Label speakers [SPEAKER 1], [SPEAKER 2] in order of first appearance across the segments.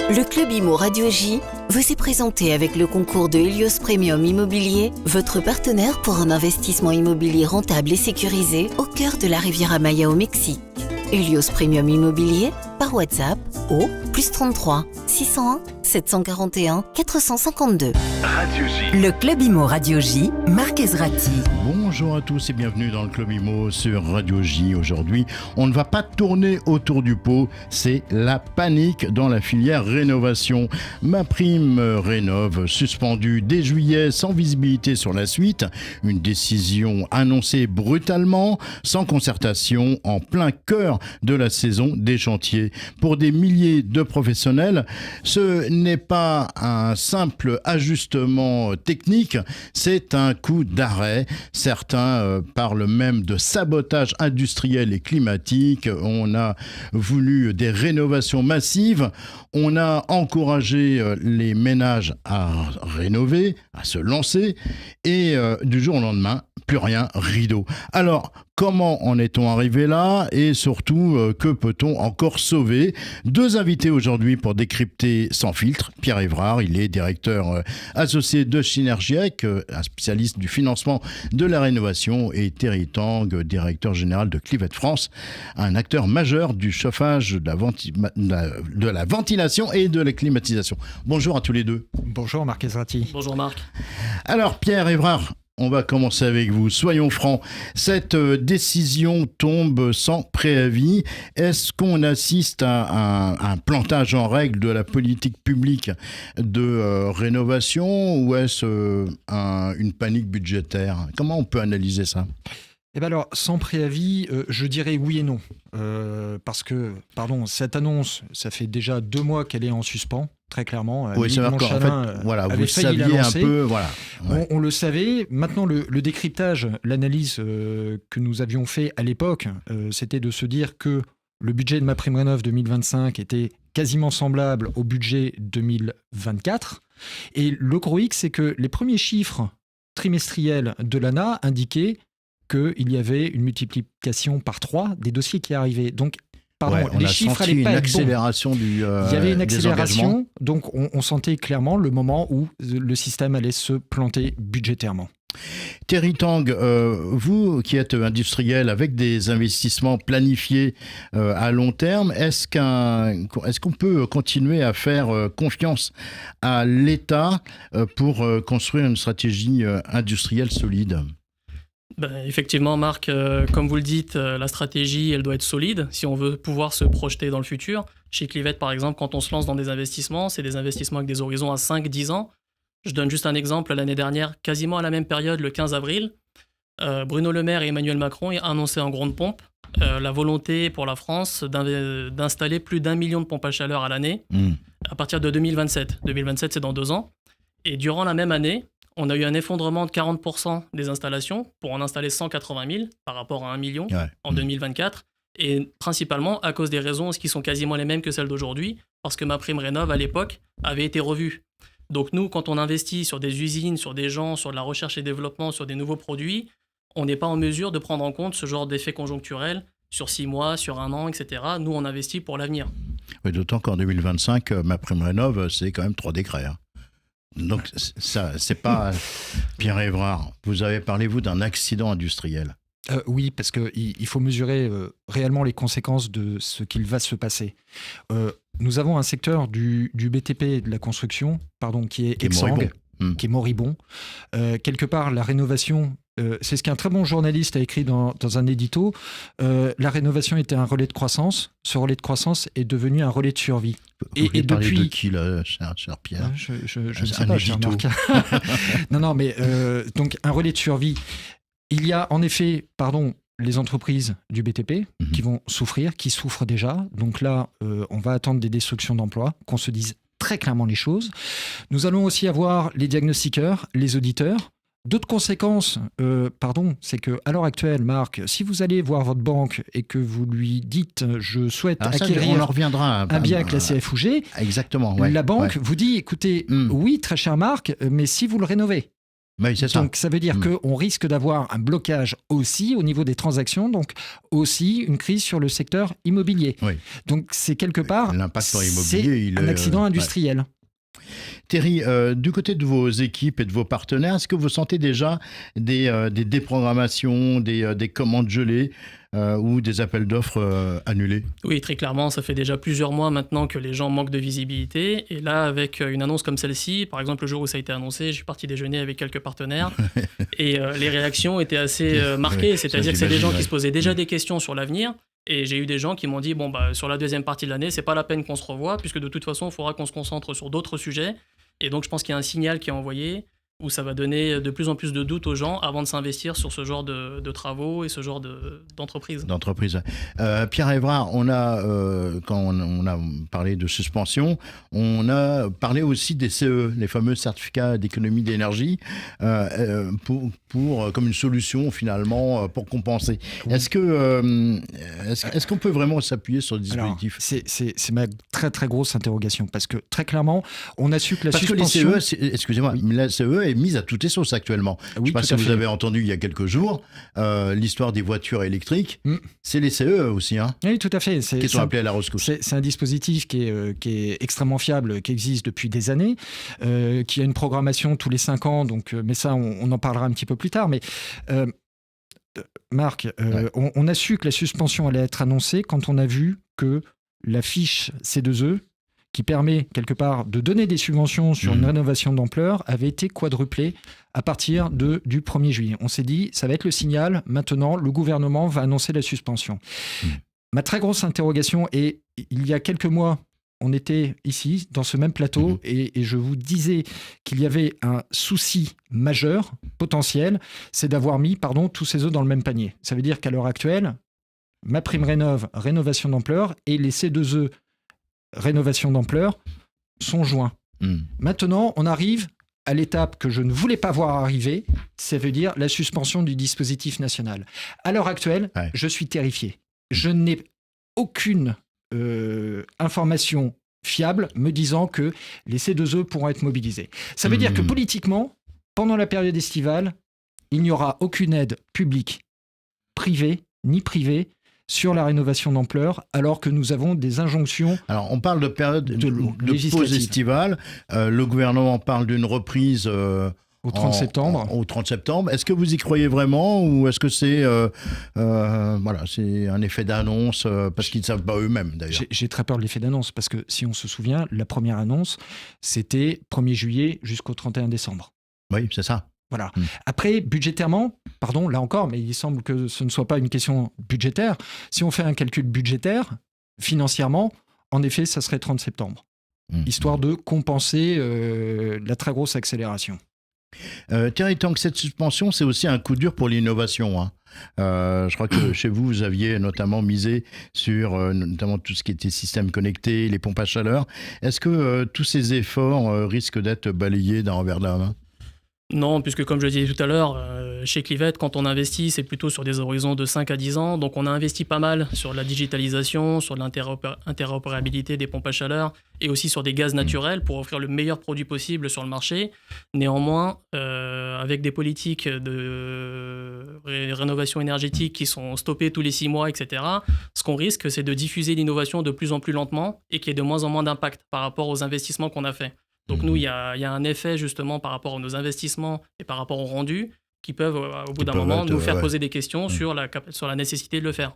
[SPEAKER 1] Le Club Imo Radio J vous est présenté avec le concours de Helios Premium Immobilier, votre partenaire pour un investissement immobilier rentable et sécurisé au cœur de la Riviera Maya au Mexique. Helios Premium Immobilier par WhatsApp au +33 601 741 452.
[SPEAKER 2] Radio J.
[SPEAKER 3] Le Club Imo Radio J, Marc Ezrati.
[SPEAKER 4] Bonjour à tous et bienvenue dans le Club Imo sur Radio J. Aujourd'hui, on ne va pas tourner autour du pot, c'est la panique dans la filière rénovation. MaPrimeRénov' suspendue dès juillet sans visibilité sur la suite. Une décision annoncée brutalement, sans concertation, en plein cœur de la saison des chantiers. Pour des milliers de professionnels, ce n'est pas un simple ajustement technique, c'est un coup d'arrêt. Certains parlent même de sabotage industriel et climatique. On a voulu des rénovations massives. On a encouragé les ménages à rénover, à se lancer. Et du jour au lendemain, plus rien, rideau. Alors, comment en est-on arrivé là et surtout, que peut-on encore sauver? Deux invités aujourd'hui pour décrypter sans filtre. Pierre Évrard, il est directeur associé de Synergiec, un spécialiste du financement de la rénovation, et Thierry Tang, directeur général de Clivet France, un acteur majeur du chauffage, de la ventilation et de la climatisation. Bonjour à tous les deux.
[SPEAKER 5] Bonjour Marc Ezrati.
[SPEAKER 6] Bonjour Marc.
[SPEAKER 4] Alors Pierre Évrard, on va commencer avec vous. Soyons francs, cette décision tombe sans préavis. Est-ce qu'on assiste à un plantage en règle de la politique publique de rénovation ou est-ce une panique budgétaire? Comment on peut analyser ça?
[SPEAKER 5] Eh bien alors, sans préavis, je dirais oui et non. Parce que, cette annonce, ça fait déjà 2 mois qu'elle est en suspens, très clairement.
[SPEAKER 4] Oui, c'est vrai qu'en fait, voilà, vous saviez un peu, voilà. Ouais.
[SPEAKER 5] On le savait. Maintenant, le décryptage, l'analyse que nous avions fait à l'époque, c'était de se dire que le budget de MaPrimeRénov' 2025 était quasiment semblable au budget 2024. Et le gros X, c'est que les premiers chiffres trimestriels de l'ANA indiquaient qu'il y avait une multiplication par 3 des dossiers qui arrivaient. Donc, les chiffres n'allaient pas être bons. Il y avait une accélération, donc on sentait clairement le moment où le système allait se planter budgétairement.
[SPEAKER 4] Thierry Tang, vous qui êtes industriel avec des investissements planifiés à long terme, est-ce qu'on peut continuer à faire confiance à l'État pour construire une stratégie industrielle solide ?
[SPEAKER 6] Effectivement, Marc, comme vous le dites, la stratégie, elle doit être solide si on veut pouvoir se projeter dans le futur. Chez Clivet, par exemple, quand on se lance dans des investissements, c'est des investissements avec des horizons à 5-10 ans. Je donne juste un exemple. L'année dernière, quasiment à la même période, le 15 avril, Bruno Le Maire et Emmanuel Macron ont annoncé en grande pompe la volonté pour la France d'installer plus d'1 million de pompes à chaleur à l'année à partir de 2027. 2027, c'est dans 2 ans. Et durant la même année, on a eu un effondrement de 40% des installations pour en installer 180 000 par rapport à 1 million en 2024. Et principalement à cause des raisons qui sont quasiment les mêmes que celles d'aujourd'hui, parce que MaPrimeRénov' à l'époque avait été revue. Donc nous, quand on investit sur des usines, sur des gens, sur de la recherche et développement, sur des nouveaux produits, on n'est pas en mesure de prendre en compte ce genre d'effet conjoncturel sur 6 mois, sur 1 an, etc. Nous, on investit pour l'avenir.
[SPEAKER 4] Oui, d'autant qu'en 2025, MaPrimeRénov', c'est quand même 3 décrets. Donc, ça, c'est pas... Pierre Évrard, vous avez parlé, vous, d'un accident industriel.
[SPEAKER 5] Oui, parce qu'il faut mesurer réellement les conséquences de ce qu'il va se passer. Nous avons un secteur du BTP de la construction qui est exsangue, qui est moribond. Quelque part, la rénovation... c'est ce qu'un très bon journaliste a écrit dans un édito. La rénovation était un relais de croissance. Ce relais de croissance est devenu un relais de survie.
[SPEAKER 4] Et depuis de qui, là, cher Pierre?
[SPEAKER 5] Je ne sais pas, cher Marc. Non, mais donc un relais de survie. Il y a en effet, les entreprises du BTP qui vont souffrir, qui souffrent déjà. Donc là, on va attendre des destructions d'emplois, qu'on se dise très clairement les choses. Nous allons aussi avoir les diagnostiqueurs, les auditeurs. D'autres conséquences, c'est qu'à l'heure actuelle, Marc, si vous allez voir votre banque et que vous lui dites « je souhaite acquérir un bien classé F ou G »,
[SPEAKER 4] exactement,
[SPEAKER 5] la banque vous dit « écoutez, oui, très cher Marc, mais si vous le rénovez ».
[SPEAKER 4] Oui, c'est ça.
[SPEAKER 5] Donc ça veut dire qu'on risque d'avoir un blocage aussi au niveau des transactions, donc aussi une crise sur le secteur immobilier.
[SPEAKER 4] Oui.
[SPEAKER 5] Donc c'est quelque part,
[SPEAKER 4] l'impact sur l'immobilier,
[SPEAKER 5] c'est un accident industriel.
[SPEAKER 4] Ouais. Thierry, du côté de vos équipes et de vos partenaires, est-ce que vous sentez déjà des déprogrammations, des commandes gelées ou des appels d'offres annulés?
[SPEAKER 6] Oui, très clairement, ça fait déjà plusieurs mois maintenant que les gens manquent de visibilité. Et là, avec une annonce comme celle-ci, par exemple, le jour où ça a été annoncé, je suis parti déjeuner avec quelques partenaires et les réactions étaient assez marquées. C'est-à-dire que c'est des gens qui se posaient déjà des questions sur l'avenir. Et j'ai eu des gens qui m'ont dit, sur la deuxième partie de l'année, c'est pas la peine qu'on se revoie, puisque de toute façon, il faudra qu'on se concentre sur d'autres sujets. Et donc, je pense qu'il y a un signal qui est envoyé où ça va donner de plus en plus de doutes aux gens avant de s'investir sur ce genre de travaux et ce genre d'entreprise.
[SPEAKER 4] Pierre Évrard, quand on a parlé de suspension, on a parlé aussi des CE, les fameux certificats d'économie d'énergie, comme une solution finalement pour compenser. Oui. Est-ce qu'on peut vraiment s'appuyer sur le dispositif?
[SPEAKER 5] Alors, c'est ma très très grosse interrogation, parce que très clairement, on a su que la suspension...
[SPEAKER 4] Parce que les CE, excusez-moi, mais la CE est mise à toutes les sauces actuellement. Oui, je ne sais pas si vous avez entendu il y a quelques jours l'histoire des voitures électriques. C'est les CE aussi, hein,
[SPEAKER 5] oui, tout à fait.
[SPEAKER 4] Qui sont appelés à la rescousse.
[SPEAKER 5] C'est un dispositif qui est extrêmement fiable, qui existe depuis des années, qui a une programmation tous les 5 ans, donc, mais ça, on en parlera un petit peu plus tard. Mais Marc, on a su que la suspension allait être annoncée quand on a vu que la fiche C2E, qui permet quelque part de donner des subventions sur une rénovation d'ampleur, avait été quadruplée à partir du 1er juillet. On s'est dit, ça va être le signal, maintenant le gouvernement va annoncer la suspension. Ma très grosse interrogation, et il y a quelques mois, on était ici, dans ce même plateau, et je vous disais qu'il y avait un souci majeur, potentiel, c'est d'avoir mis tous ces œufs dans le même panier. Ça veut dire qu'à l'heure actuelle, MaPrimeRénov', rénovation d'ampleur, et les C2E, rénovation d'ampleur, sont joints. Maintenant, on arrive à l'étape que je ne voulais pas voir arriver, ça veut dire la suspension du dispositif national. À l'heure actuelle, je suis terrifié. Je n'ai aucune information fiable me disant que les C2E pourront être mobilisés. Ça veut dire que politiquement, pendant la période estivale, il n'y aura aucune aide publique, privée, ni privée, sur la rénovation d'ampleur, alors que nous avons des injonctions.
[SPEAKER 4] Alors, on parle de période de pause estivale. Le gouvernement parle d'une reprise
[SPEAKER 5] au 30 septembre.
[SPEAKER 4] Au 30 septembre. Est-ce que vous y croyez vraiment, ou est-ce que c'est c'est un effet d'annonce parce qu'ils ne savent pas eux-mêmes, d'ailleurs?
[SPEAKER 5] J'ai très peur de l'effet d'annonce, parce que si on se souvient, la première annonce, c'était 1er juillet jusqu'au 31 décembre.
[SPEAKER 4] Oui, c'est ça.
[SPEAKER 5] Voilà. Après, budgétairement, pardon, là encore, mais il semble que ce ne soit pas une question budgétaire. Si on fait un calcul budgétaire, financièrement, en effet, ça serait 30 septembre, histoire de compenser la très grosse accélération.
[SPEAKER 4] Thierry, tant que cette suspension, c'est aussi un coup dur pour l'innovation, hein. Je crois que chez vous, vous aviez notamment misé sur notamment tout ce qui était système connecté, les pompes à chaleur. Est-ce que tous ces efforts risquent d'être balayés d'un revers de la main?
[SPEAKER 6] Non, puisque comme je le disais tout à l'heure, chez Clivette, quand on investit, c'est plutôt sur des horizons de 5 à 10 ans. Donc on a investi pas mal sur la digitalisation, sur l'interopérabilité des pompes à chaleur et aussi sur des gaz naturels pour offrir le meilleur produit possible sur le marché. Néanmoins, avec des politiques de rénovation énergétique qui sont stoppées tous les 6 mois, etc., ce qu'on risque, c'est de diffuser l'innovation de plus en plus lentement et qu'il y ait de moins en moins d'impact par rapport aux investissements qu'on a faits. Donc nous, il y a un effet justement par rapport à nos investissements et par rapport au rendu qui peuvent, au bout d'un moment, nous faire poser des questions sur la nécessité de le faire.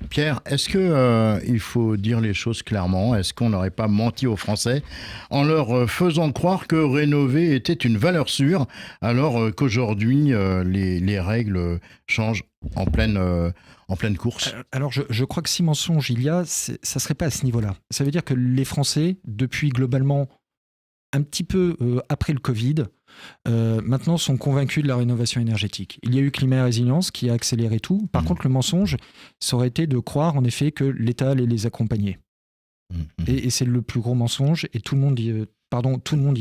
[SPEAKER 4] Pierre, est-ce qu'il faut dire les choses clairement? Est-ce qu'on n'aurait pas menti aux Français en leur faisant croire que rénover était une valeur sûre, alors qu'aujourd'hui, les règles changent en pleine course?
[SPEAKER 5] Alors, je crois que si mensonge il y a, ça ne serait pas à ce niveau-là. Ça veut dire que les Français, depuis globalement un petit peu après le Covid, maintenant sont convaincus de la rénovation énergétique. Il y a eu Climat et Résilience qui a accéléré tout. Par contre, le mensonge, ça aurait été de croire en effet que l'État allait les accompagner. Et c'est le plus gros mensonge, et tout le monde y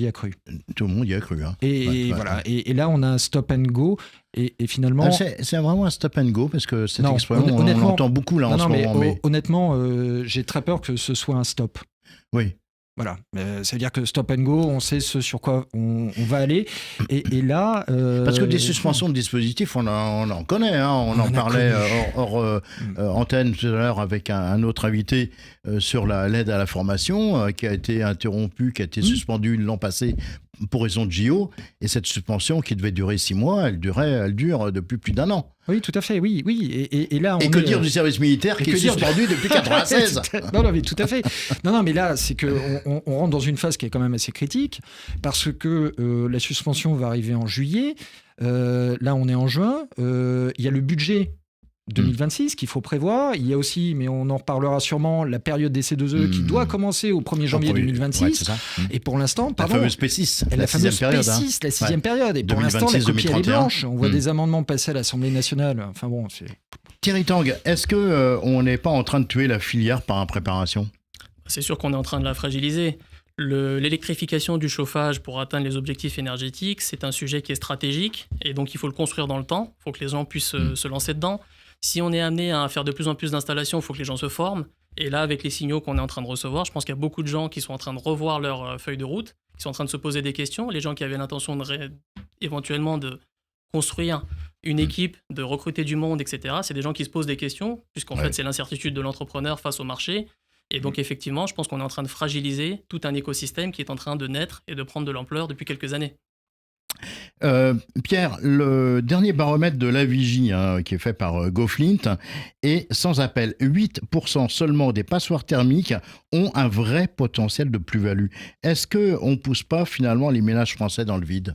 [SPEAKER 5] a cru.
[SPEAKER 4] Tout le monde y a cru. Hein.
[SPEAKER 5] Voilà. Et là, on a un stop and go. Et finalement...
[SPEAKER 4] c'est vraiment un stop and go, parce que cette expression, on l'entend beaucoup là en ce moment.
[SPEAKER 5] Honnêtement, j'ai très peur que ce soit un stop.
[SPEAKER 4] Oui.
[SPEAKER 5] Voilà, ça veut dire que stop and go, on sait ce sur quoi on va aller. Et là...
[SPEAKER 4] Parce que des suspensions de dispositifs, on en connaît. Hein. On en parlait hors antenne tout à l'heure avec un autre invité sur l'aide à la formation qui a été interrompue, qui a été suspendue l'an passé pour raison de JO. Et cette suspension qui devait durer 6 mois, elle dure depuis plus d'1 an.
[SPEAKER 5] Oui, tout à fait, oui. Et là,
[SPEAKER 4] et que dire du service militaire qui est suspendu depuis 1996
[SPEAKER 5] Non, mais tout à fait. Non, mais là, c'est qu'on rentre dans une phase qui est quand même assez critique parce que la suspension va arriver en juillet. Là, on est en juin. Il y a le budget 2026 qu'il faut prévoir. Il y a aussi, mais on en reparlera sûrement, la période des C2E qui doit commencer au 1er janvier 2026. Ouais, c'est ça. Et pour l'instant,
[SPEAKER 4] la fameuse P6, la
[SPEAKER 5] fameuse
[SPEAKER 4] période,
[SPEAKER 5] P6, la 6e période. Et pour l'instant, la copie elle est blanche. On voit des amendements passer à l'Assemblée nationale. Enfin bon, c'est...
[SPEAKER 4] Thierry Tanguy, est-ce qu'on n'est pas en train de tuer la filière par impréparation ?
[SPEAKER 6] C'est sûr qu'on est en train de la fragiliser. L'électrification du chauffage pour atteindre les objectifs énergétiques, c'est un sujet qui est stratégique et donc il faut le construire dans le temps. Il faut que les gens puissent se lancer dedans. Si on est amené à faire de plus en plus d'installations, il faut que les gens se forment. Et là, avec les signaux qu'on est en train de recevoir, je pense qu'il y a beaucoup de gens qui sont en train de revoir leur feuille de route, qui sont en train de se poser des questions. Les gens qui avaient l'intention éventuellement de construire une équipe, de recruter du monde, etc., c'est des gens qui se posent des questions, puisqu'en fait, c'est l'incertitude de l'entrepreneur face au marché. Et donc, effectivement, je pense qu'on est en train de fragiliser tout un écosystème qui est en train de naître et de prendre de l'ampleur depuis quelques années.
[SPEAKER 4] Pierre, le dernier baromètre de la Vigie qui est fait par GoFlint est sans appel. 8% seulement des passoires thermiques ont un vrai potentiel de plus-value. Est-ce qu'on ne pousse pas finalement les ménages français dans le vide ?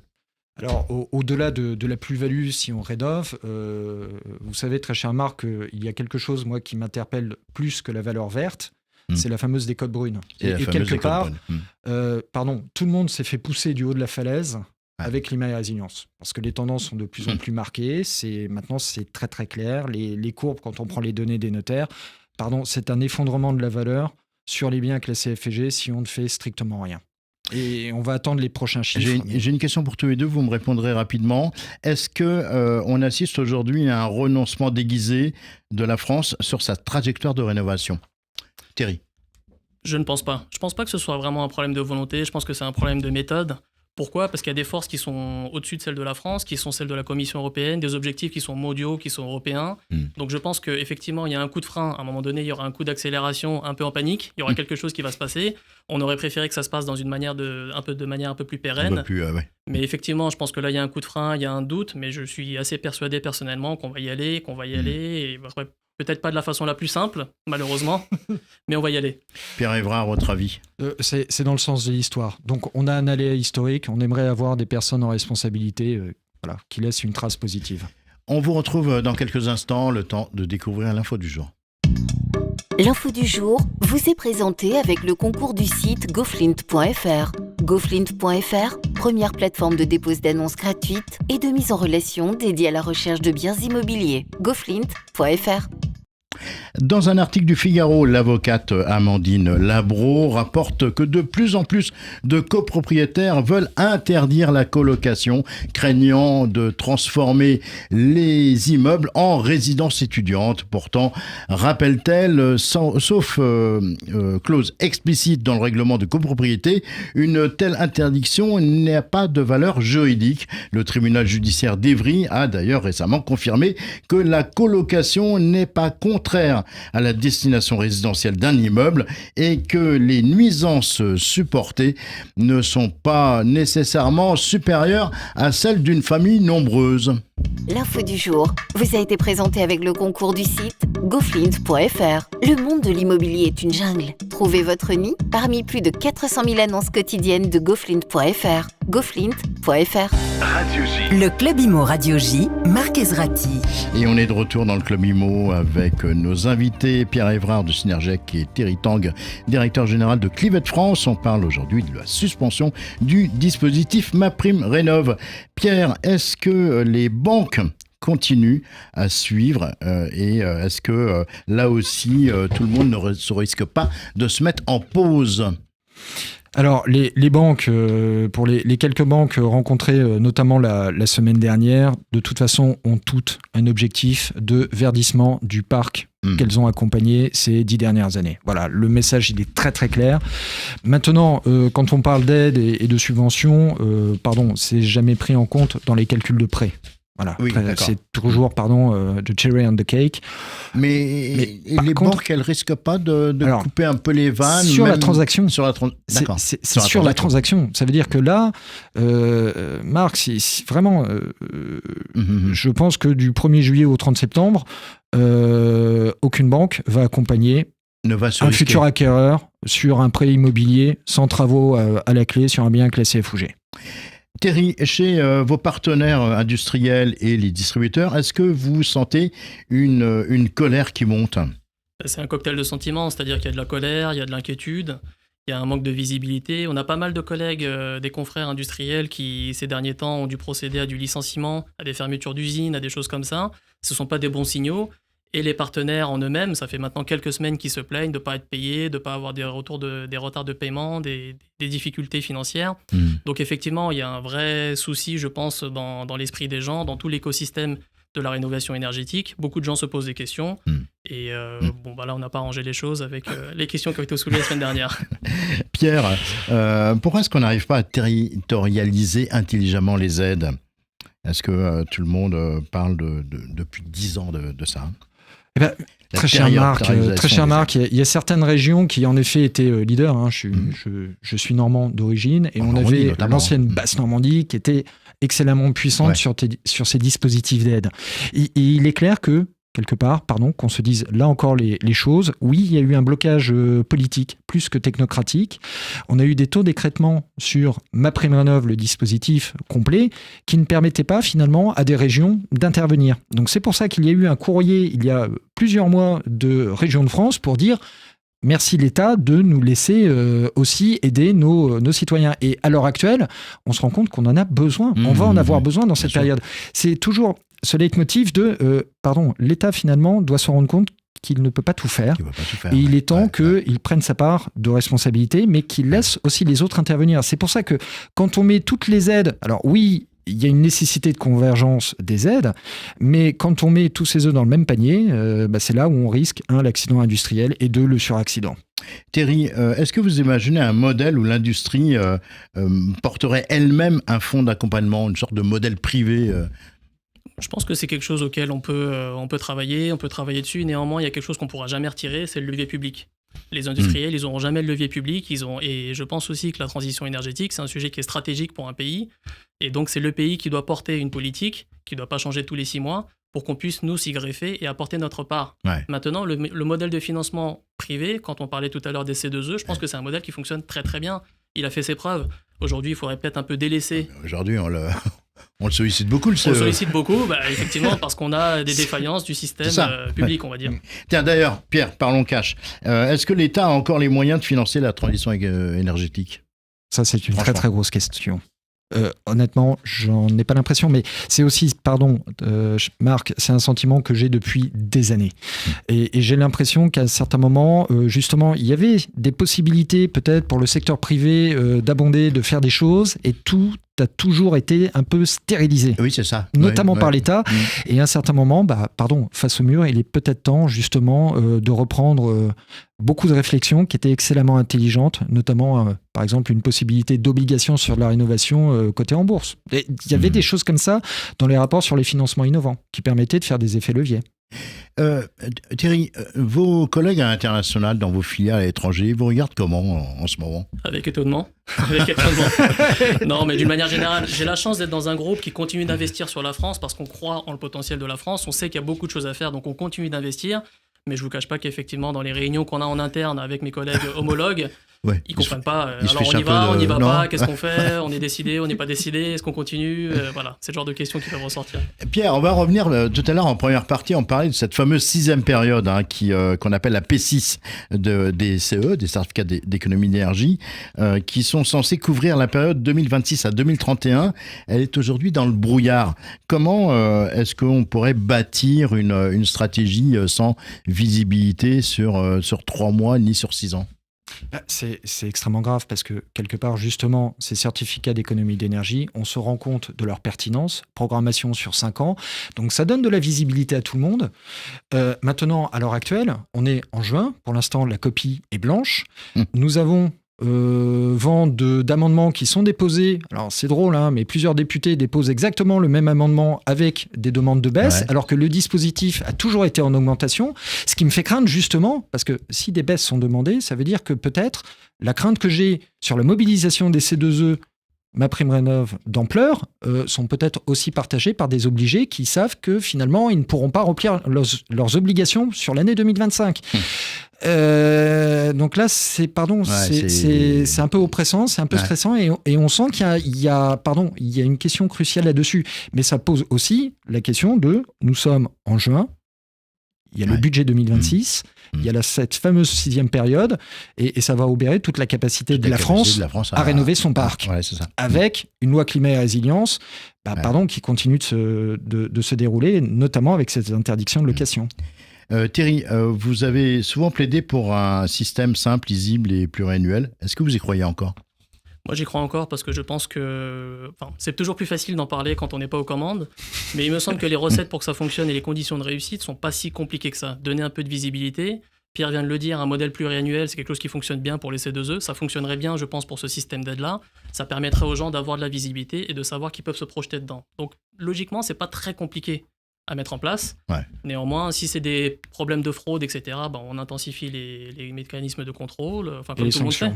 [SPEAKER 5] Alors, au-delà de la plus-value, si on rénove, vous savez, très cher Marc, il y a quelque chose, moi, qui m'interpelle plus que la valeur verte. C'est la fameuse décote brune. Et quelque part, tout le monde s'est fait pousser du haut de la falaise avec climat et résilience. Parce que les tendances sont de plus en plus marquées. Maintenant, c'est très très clair. Les courbes, quand on prend les données des notaires, c'est un effondrement de la valeur sur les biens classés F et G si on ne fait strictement rien. Et on va attendre les prochains chiffres.
[SPEAKER 4] J'ai une question pour tous les deux, vous me répondrez rapidement. Est-ce qu'on assiste aujourd'hui à un renoncement déguisé de la France sur sa trajectoire de rénovation ? Thierry ?
[SPEAKER 6] Je ne pense pas. Je ne pense pas que ce soit vraiment un problème de volonté. Je pense que c'est un problème de méthode. Pourquoi ? Parce qu'il y a des forces qui sont au-dessus de celles de la France, qui sont celles de la Commission européenne, des objectifs qui sont mondiaux, qui sont européens. Donc je pense qu'effectivement, il y a un coup de frein. À un moment donné, il y aura un coup d'accélération un peu en panique. Il y aura quelque chose qui va se passer. On aurait préféré que ça se passe dans une manière de manière un peu peu plus pérenne. Mais effectivement, je pense que là, il y a un coup de frein, il y a un doute. Mais je suis assez persuadé personnellement qu'on va y aller. Et peut-être pas de la façon la plus simple, malheureusement, mais on va y aller.
[SPEAKER 4] Pierre Évrard, votre avis ?
[SPEAKER 5] C'est dans le sens de l'histoire. Donc, on a un aléa historique. On aimerait avoir des personnes en responsabilité qui laissent une trace positive.
[SPEAKER 4] On vous retrouve dans quelques instants, le temps de découvrir l'info du jour.
[SPEAKER 1] L'info du jour vous est présentée avec le concours du site goflint.fr. Goflint.fr, première plateforme de dépose d'annonces gratuite et de mise en relation dédiée à la recherche de biens immobiliers. Goflint.fr.
[SPEAKER 4] Dans un article du Figaro, l'avocate Amandine Labro rapporte que de plus en plus de copropriétaires veulent interdire la colocation, craignant de transformer les immeubles en résidences étudiantes. Pourtant, rappelle-t-elle, sauf clause explicite dans le règlement de copropriété, une telle interdiction n'a pas de valeur juridique. Le tribunal judiciaire d'Évry a d'ailleurs récemment confirmé que la colocation n'est pas contraire à la destination résidentielle d'un immeuble et que les nuisances supportées ne sont pas nécessairement supérieures à celles d'une famille nombreuse.
[SPEAKER 1] L'info du jour vous a été présentée avec le concours du site goflint.fr. Le monde de l'immobilier est une jungle. Trouvez votre nid parmi plus de 400 000 annonces quotidiennes de goflint.fr. Goflint.fr.
[SPEAKER 3] Radio J. Le Club Imo Radio J, Marc Ezrati.
[SPEAKER 4] Et on est de retour dans le Club Imo avec nos invités Pierre Évrard de Synergec et Thierry Tanguy, directeur général de Clivette France. On parle aujourd'hui de la suspension du dispositif MaPrimeRénov'. Pierre, est-ce que les banques continuent à suivre et est-ce que là aussi tout le monde ne se risque pas de se mettre en pause ?
[SPEAKER 5] Alors, les banques, pour les quelques banques rencontrées notamment la semaine dernière, de toute façon, ont toutes un objectif de verdissement du parc qu'elles ont accompagné ces 10 dernières années. Voilà, le message, il est très très clair. Maintenant, quand on parle d'aide et de subventions, c'est jamais pris en compte dans les calculs de prêt. Voilà,
[SPEAKER 4] oui,
[SPEAKER 5] c'est toujours, the cherry on the cake.
[SPEAKER 4] Mais les banques, elles risquent pas de couper un peu les vannes
[SPEAKER 5] sur la transaction.
[SPEAKER 4] D'accord.
[SPEAKER 5] C'est sur la transaction. Ça veut dire que là, Marc, vraiment, je pense que du 1er juillet au 30 septembre, aucune banque va accompagner un futur acquéreur sur un prêt immobilier sans travaux à la clé sur un bien classé FOUG.
[SPEAKER 4] Thierry, chez vos partenaires industriels et les distributeurs, est-ce que vous sentez une colère qui monte ?
[SPEAKER 6] C'est un cocktail de sentiments, c'est-à-dire qu'il y a de la colère, il y a de l'inquiétude, il y a un manque de visibilité. On a pas mal de collègues, des confrères industriels qui, ces derniers temps, ont dû procéder à du licenciement, à des fermetures d'usines, à des choses comme ça. Ce ne sont pas des bons signaux. Et les partenaires en eux-mêmes, ça fait maintenant quelques semaines qu'ils se plaignent de ne pas être payés, de ne pas avoir des retards de paiement, des difficultés financières. Donc effectivement, il y a un vrai souci, je pense, dans l'esprit des gens, dans tout l'écosystème de la rénovation énergétique. Beaucoup de gens se posent des questions. Et là, on n'a pas arrangé les choses avec les questions qui ont été soulevées la semaine dernière.
[SPEAKER 4] Pierre, pourquoi est-ce qu'on n'arrive pas à territorialiser intelligemment les aides ? Est-ce que tout le monde parle depuis 10 ans de ça ?
[SPEAKER 5] Très cher Marc, il y a certaines régions qui en effet étaient leaders. Je suis normand d'origine et on avait notamment l'ancienne Basse-Normandie qui était excellemment puissante sur ces dispositifs d'aide. Et il est clair que, quelque part, qu'on se dise là encore les choses. Oui, il y a eu un blocage politique plus que technocratique. On a eu des taux d'écrêtement sur MaPrimeRénov', le dispositif complet, qui ne permettait pas finalement à des régions d'intervenir. Donc c'est pour ça qu'il y a eu un courrier il y a plusieurs mois de Régions de France pour dire merci l'État de nous laisser aussi aider nos citoyens. Et à l'heure actuelle, on se rend compte qu'on en a besoin. On va en avoir besoin dans cette période. C'est toujours ce leitmotiv de l'État finalement doit se rendre compte qu'il ne peut pas tout faire. Et il est temps qu'il prenne sa part de responsabilité, mais qu'il laisse aussi les autres intervenir. C'est pour ça que quand on met toutes les aides, alors oui, il y a une nécessité de convergence des aides, mais quand on met tous ces œufs dans le même panier, c'est là où on risque, l'accident industriel et le suraccident.
[SPEAKER 4] Thierry, est-ce que vous imaginez un modèle où l'industrie porterait elle-même un fonds d'accompagnement, une sorte de modèle privé
[SPEAKER 6] Je pense que c'est quelque chose auquel on peut travailler dessus. Néanmoins, il y a quelque chose qu'on ne pourra jamais retirer, c'est le levier public. Les industriels, ils n'auront jamais le levier public. Et je pense aussi que la transition énergétique, c'est un sujet qui est stratégique pour un pays. Et donc, c'est le pays qui doit porter une politique, qui ne doit pas changer tous les 6 mois, pour qu'on puisse nous s'y greffer et apporter notre part. Maintenant, le modèle de financement privé, quand on parlait tout à l'heure des C2E, je pense que c'est un modèle qui fonctionne très très bien. Il a fait ses preuves. Aujourd'hui, il faudrait peut-être un peu délaisser.
[SPEAKER 4] Aujourd'hui, on le sollicite beaucoup.
[SPEAKER 6] On le sollicite beaucoup, effectivement, parce qu'on a des défaillances du système public, on va dire.
[SPEAKER 4] Tiens, d'ailleurs, Pierre, parlons cash. Est-ce que l'État a encore les moyens de financer la transition énergétique ?
[SPEAKER 5] Ça, c'est une très très grosse question. Honnêtement, j'en ai pas l'impression, mais c'est aussi, Marc, c'est un sentiment que j'ai depuis des années. Et j'ai l'impression qu'à certains moments, justement, il y avait des possibilités peut-être pour le secteur privé d'abonder, de faire des choses, et tout a toujours été un peu stérilisé.
[SPEAKER 4] Oui, c'est ça.
[SPEAKER 5] Notamment par l'État. Et à un certain moment, face au mur, il est peut-être temps, justement, de reprendre beaucoup de réflexions qui étaient excellemment intelligentes, notamment, par exemple, une possibilité d'obligation sur la rénovation cotée en bourse. Et il y avait des choses comme ça dans les rapports sur les financements innovants qui permettaient de faire des effets leviers.
[SPEAKER 4] Thierry, vos collègues à l'international dans vos filiales à l'étranger, vous regardent comment en ce moment ?
[SPEAKER 6] Avec étonnement. Non, mais d'une manière générale, j'ai la chance d'être dans un groupe qui continue d'investir sur la France parce qu'on croit en le potentiel de la France. On sait qu'il y a beaucoup de choses à faire, donc on continue d'investir. Mais je ne vous cache pas qu'effectivement, dans les réunions qu'on a en interne avec mes collègues homologues, ils ne comprennent pas. Alors on y va pas, qu'est-ce qu'on fait ? On est décidé, on n'est pas décidé, est-ce qu'on continue ? Voilà, c'est le genre de questions qui peuvent ressortir.
[SPEAKER 4] Pierre, on va revenir tout à l'heure en première partie, on parlait de cette fameuse 6e période qu'on appelle la P6 des CE, des certificats d'économie d'énergie, qui sont censés couvrir la période 2026 à 2031. Elle est aujourd'hui dans le brouillard. Comment est-ce qu'on pourrait bâtir une stratégie sans visibilité sur 3 mois ni sur 6 ans ?
[SPEAKER 5] C'est extrêmement grave parce que, quelque part, justement, ces certificats d'économie d'énergie, on se rend compte de leur pertinence, programmation sur 5 ans. Donc, ça donne de la visibilité à tout le monde. Maintenant, à l'heure actuelle, on est en juin. Pour l'instant, la copie est blanche. Nous avons vent d'amendements qui sont déposés. Alors, c'est drôle, hein, mais plusieurs députés déposent exactement le même amendement avec des demandes de baisse, alors que le dispositif a toujours été en augmentation. Ce qui me fait craindre, justement, parce que si des baisses sont demandées, ça veut dire que peut-être la crainte que j'ai sur la mobilisation des C2E, MaPrimeRénov' d'ampleur, sont peut-être aussi partagées par des obligés qui savent que finalement, ils ne pourront pas remplir leurs obligations sur l'année 2025. Donc là, c'est un peu oppressant, c'est un peu stressant, et on sent qu'il y a une question cruciale là-dessus. Mais ça pose aussi la question de, nous sommes en juin, il y a le budget 2026, il y a cette fameuse 6e période, et ça va obérer toute la capacité de la France à rénover son parc,
[SPEAKER 4] c'est ça.
[SPEAKER 5] avec une loi climat et résilience qui continue de se dérouler, notamment avec cette interdiction de location.
[SPEAKER 4] Thierry, vous avez souvent plaidé pour un système simple, lisible et pluriannuel. Est-ce que vous y croyez encore ?
[SPEAKER 6] Moi, j'y crois encore parce que je pense que... c'est toujours plus facile d'en parler quand on n'est pas aux commandes, mais il me semble que les recettes pour que ça fonctionne et les conditions de réussite ne sont pas si compliquées que ça. Donner un peu de visibilité. Pierre vient de le dire, un modèle pluriannuel, c'est quelque chose qui fonctionne bien pour les C2E. Ça fonctionnerait bien, je pense, pour ce système d'aide-là. Ça permettrait aux gens d'avoir de la visibilité et de savoir qu'ils peuvent se projeter dedans. Donc, logiquement, c'est pas très compliqué à mettre en place. Néanmoins, si c'est des problèmes de fraude, etc., on intensifie les mécanismes de contrôle, comme tout le monde fait.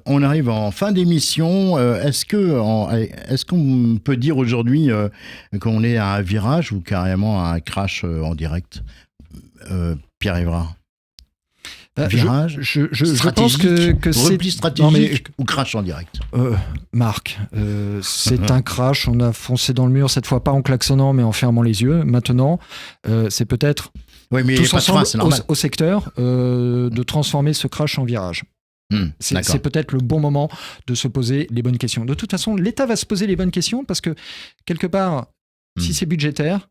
[SPEAKER 4] On arrive en fin d'émission. Est-ce qu'on peut dire aujourd'hui qu'on est à un virage ou carrément à un crash en direct, Pierre Évrard? Virage,
[SPEAKER 5] je pense que c'est
[SPEAKER 4] repli stratégique ou crash en direct.
[SPEAKER 5] Marc, c'est un crash. On a foncé dans le mur cette fois, pas en klaxonnant mais en fermant les yeux. Maintenant, c'est peut-être tous ensemble au secteur de transformer ce crash en virage. C'est peut-être le bon moment de se poser les bonnes questions. De toute façon, l'État va se poser les bonnes questions parce que, quelque part, si c'est budgétaire,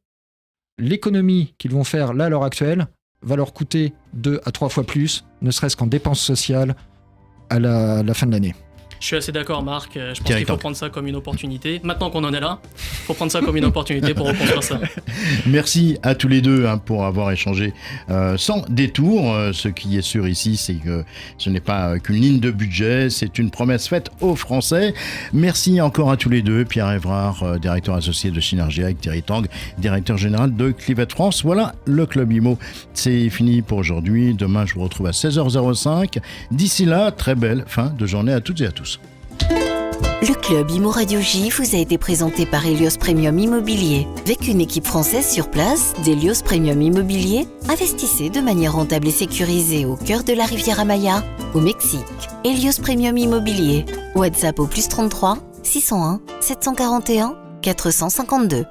[SPEAKER 5] l'économie qu'ils vont faire là à l'heure actuelle va leur coûter 2 à 3 fois plus, ne serait-ce qu'en dépenses sociales à la fin de l'année.
[SPEAKER 6] Je suis assez d'accord, Marc. Je pense qu'il faut prendre ça comme une opportunité. Maintenant qu'on en est là, il faut prendre ça comme une opportunité pour reconstruire ça.
[SPEAKER 4] Merci à tous les deux pour avoir échangé sans détour. Ce qui est sûr ici, c'est que ce n'est pas qu'une ligne de budget, c'est une promesse faite aux Français. Merci encore à tous les deux. Pierre Évrard, directeur associé de Synergie, avec Thierry Tang, directeur général de Clivette France. Voilà, le Club Immo, c'est fini pour aujourd'hui. Demain, je vous retrouve à 16h05. D'ici là, très belle fin de journée à toutes et à tous.
[SPEAKER 1] Le Club Immo Radio J vous a été présenté par Helios Premium Immobilier. Avec une équipe française sur place d'Helios Premium Immobilier, investissez de manière rentable et sécurisée au cœur de la Riviera Maya, au Mexique. Helios Premium Immobilier. WhatsApp au +33 601 741 452.